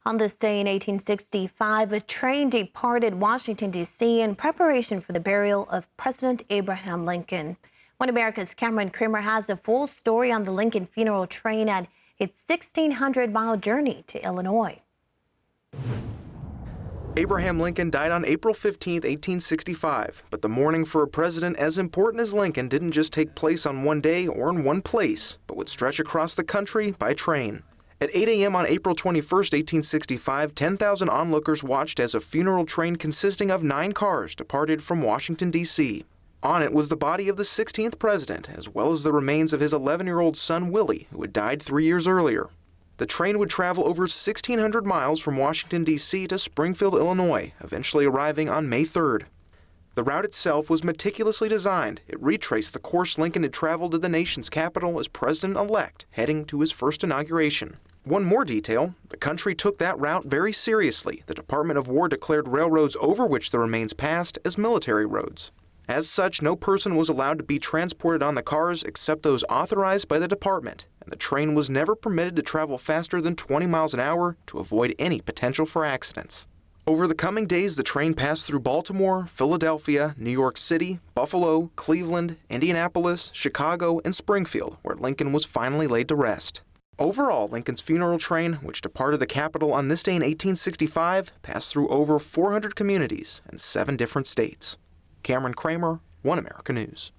On this day in 1865, a train departed Washington, D.C. in preparation for the burial of President Abraham Lincoln. One America's Cameron Kramer has a full story on the Lincoln funeral train and its 1,600-mile journey to Illinois. Abraham Lincoln died on April 15, 1865, but the mourning for a president as important as Lincoln didn't just take place on one day or in one place, but would stretch across the country by train. At 8 a.m. on April 21, 1865, 10,000 onlookers watched as a funeral train consisting of 9 cars departed from Washington, D.C. On it was the body of the 16th president, as well as the remains of his 11-year-old son Willie, who had died 3 years earlier. The train would travel over 1,600 miles from Washington, D.C. to Springfield, Illinois, eventually arriving on May 3rd. The route itself was meticulously designed. It retraced the course Lincoln had traveled to the nation's capital as president-elect, heading to his first inauguration. One more detail, the country took that route very seriously. The Department of War declared railroads over which the remains passed as military roads. As such, no person was allowed to be transported on the cars except those authorized by the department, and the train was never permitted to travel faster than 20 miles an hour to avoid any potential for accidents. Over the coming days, the train passed through Baltimore, Philadelphia, New York City, Buffalo, Cleveland, Indianapolis, Chicago, and Springfield, where Lincoln was finally laid to rest. Overall, Lincoln's funeral train, which departed the capital on this day in 1865, passed through over 400 communities in 7 different states. Cameron Kramer, One America News.